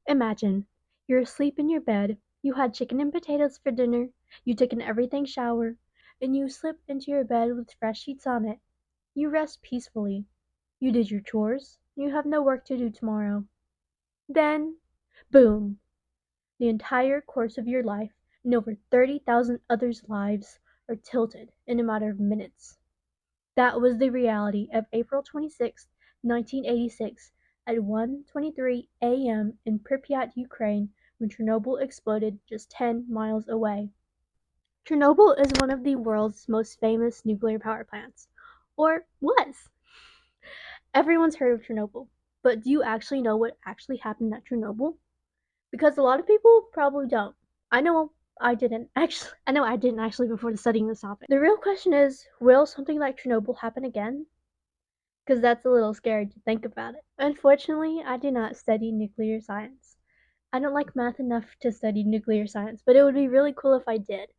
Imagine, you're asleep in your bed, you had chicken and potatoes for dinner, you took an everything shower, and you slip into your bed with fresh sheets on it. You rest peacefully. You did your chores, and you have no work to do tomorrow. Then, boom! The entire course of your life and over 30,000 others' lives are tilted in a matter of minutes. That was the reality of April 26, 1986 at 1:23 a.m. in Pripyat, Ukraine, when Chernobyl exploded just 10 miles away. Chernobyl is one of the world's most famous nuclear power plants. Or was. Everyone's heard of Chernobyl, but do you actually know what actually happened at Chernobyl? Because a lot of people probably don't. I know I didn't actually before studying this topic. The real question is, will something like Chernobyl happen again? Because that's a little scary to think about it. Unfortunately, I do not study nuclear science. I don't like math enough to study nuclear science, but it would be really cool if I did.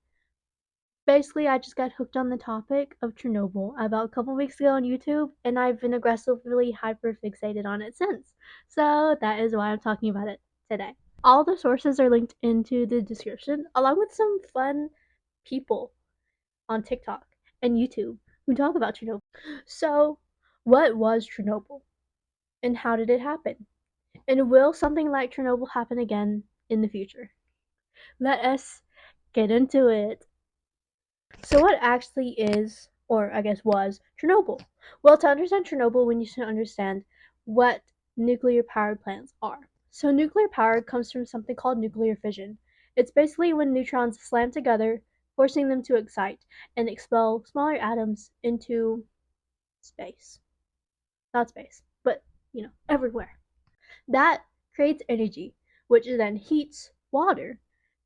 Basically, I just got hooked on the topic of Chernobyl about a couple weeks ago on YouTube, and I've been aggressively hyperfixated on it since. So that is why I'm talking about it today. All the sources are linked into the description, along with some fun people on TikTok and YouTube who talk about Chernobyl. So, what was Chernobyl? And how did it happen? And will something like Chernobyl happen again in the future? Let us get into it. So what actually is, or I guess was, Chernobyl? Well, to understand Chernobyl, we need to understand what nuclear power plants are. So nuclear power comes from something called nuclear fission. It's basically when neutrons slam together, forcing them to excite and expel smaller atoms into space. Not space, but, everywhere. That creates energy, which then heats water,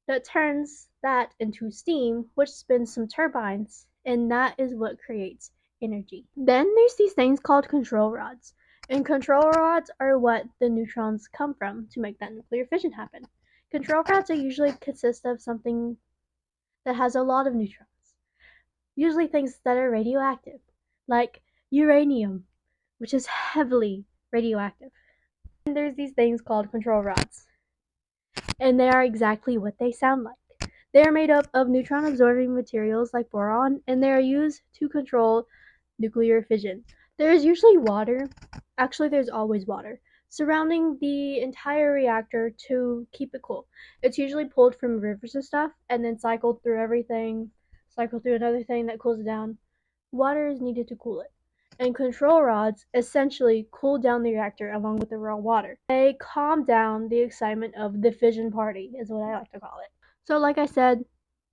that turns that into steam, which spins some turbines, and that is what creates energy. Then there's these things called control rods, and control rods are what the neutrons come from to make that nuclear fission happen. Control rods are usually consist of something that has a lot of neutrons, usually things that are radioactive, like uranium, which is heavily radioactive. And there's these things called control rods, and they are exactly what they sound like. They are made up of neutron-absorbing materials like boron, and they are used to control nuclear fission. There is usually water, actually there's always water, surrounding the entire reactor to keep it cool. It's usually pulled from rivers and stuff, and then cycled through another thing that cools it down. Water is needed to cool it. And control rods essentially cool down the reactor along with the raw water. They calm down the excitement of the fission party, is what I like to call it. So like I said,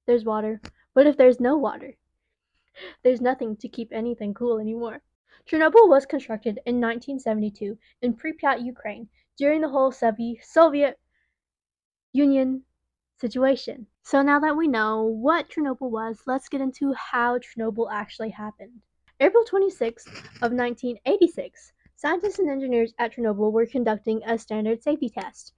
there's water. But if there's no water, there's nothing to keep anything cool anymore. Chernobyl was constructed in 1972 in Pripyat, Ukraine, during the whole Soviet Union situation. So now that we know what Chernobyl was, let's get into how Chernobyl actually happened. April 26th of 1986, scientists and engineers at Chernobyl were conducting a standard safety test.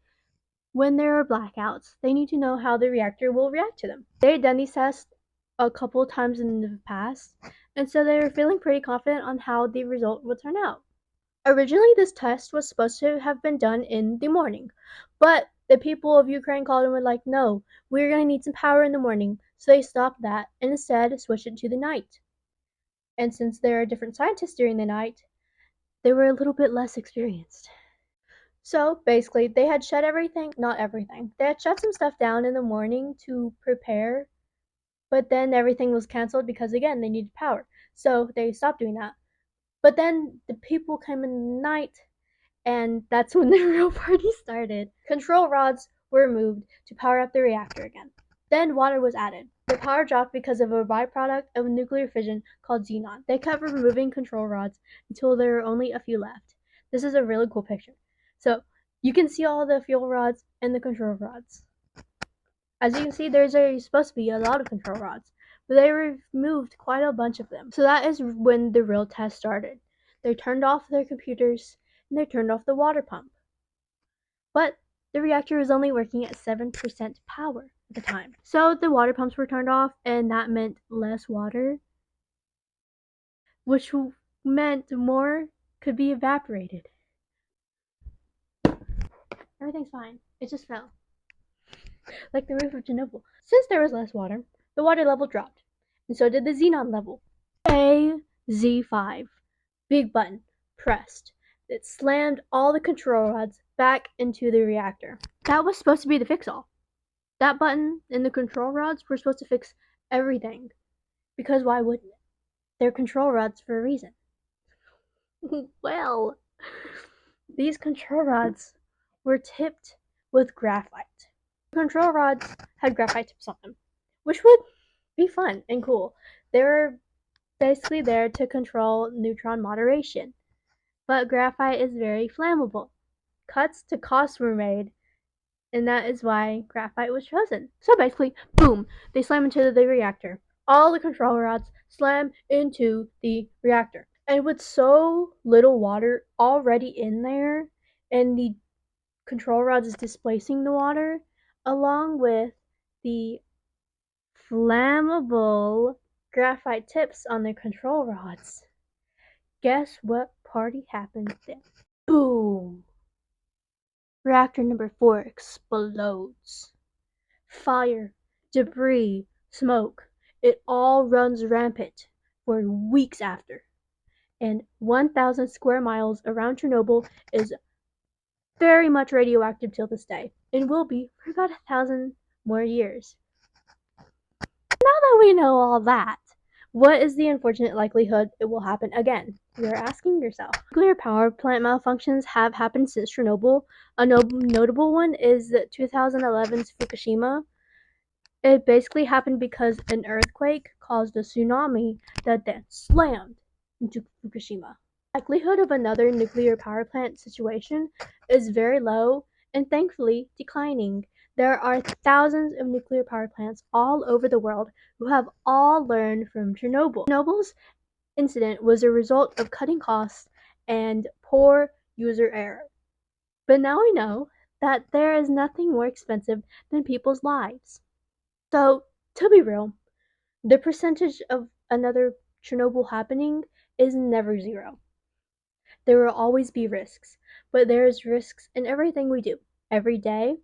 When there are blackouts, they need to know how the reactor will react to them. They had done these tests a couple times in the past, and so they were feeling pretty confident on how the result would turn out. Originally, this test was supposed to have been done in the morning, but the people of Ukraine called and were like, no, we're going to need some power in the morning, so they stopped that and instead switched it to the night. And since there are different scientists during the night, they were a little bit less experienced. So basically, they had shut everything, not everything, they had shut some stuff down in the morning to prepare, but then everything was canceled because, again, they needed power. So they stopped doing that. But then the people came in the night, and that's when the real party started. Control rods were removed to power up the reactor again. Then water was added. The power dropped because of a byproduct of nuclear fission called xenon. They kept removing control rods until there were only a few left. This is a really cool picture. So you can see all the fuel rods and the control rods. As you can see, there's supposed to be a lot of control rods, but they removed quite a bunch of them. So that is when the real test started. They turned off their computers and they turned off the water pump. But the reactor was only working at 7% power at the time. So the water pumps were turned off, and that meant less water, which meant more could be evaporated. Everything's fine. It just fell. Like the roof of Chernobyl. Since there was less water, the water level dropped. And so did the xenon level. AZ5. Big button. Pressed. It slammed all the control rods back into the reactor. That was supposed to be the fix-all. That button and the control rods were supposed to fix everything. Because why wouldn't it? They're control rods for a reason. Well, these control rods were tipped with graphite. The control rods had graphite tips on them, which would be fun and cool. They were basically there to control neutron moderation. But graphite is very flammable. Cuts to cost were made, and that is why graphite was chosen. So basically, boom, they slam into the reactor. All the control rods slam into the reactor. And with so little water already in there, and the control rods is displacing the water, along with the flammable graphite tips on the control rods, guess what party happened then? Boom! Reactor number 4 explodes. Fire, debris, smoke, it all runs rampant for weeks after. And 1,000 square miles around Chernobyl is very much radioactive till this day, and will be for about 1,000 more years. Now that we know all that, what is the unfortunate likelihood it will happen again? You're asking yourself. Nuclear power plant malfunctions have happened since Chernobyl. A notable one is 2011's Fukushima. It basically happened because an earthquake caused a tsunami that then slammed into Fukushima. The likelihood of another nuclear power plant situation is very low and thankfully declining. There are thousands of nuclear power plants all over the world who have all learned from Chernobyl. Chernobyl's incident was a result of cutting costs and poor user error. But now we know that there is nothing more expensive than people's lives. So, to be real, the percentage of another Chernobyl happening is never zero. There will always be risks, but there is risks in everything we do. Every day,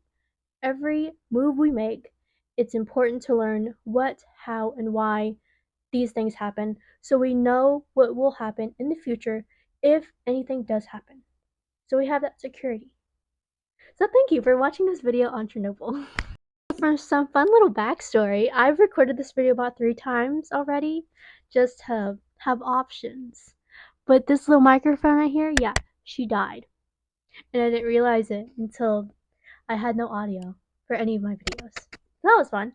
every move we make, it's important to learn what, how, and why these things happen so we know what will happen in the future if anything does happen. So we have that security. So thank you for watching this video on Chernobyl. For some fun little backstory, I've recorded this video about 3 times already, just to have options. But this little microphone right here, yeah, she died. And I didn't realize it until I had no audio for any of my videos. So that was fun.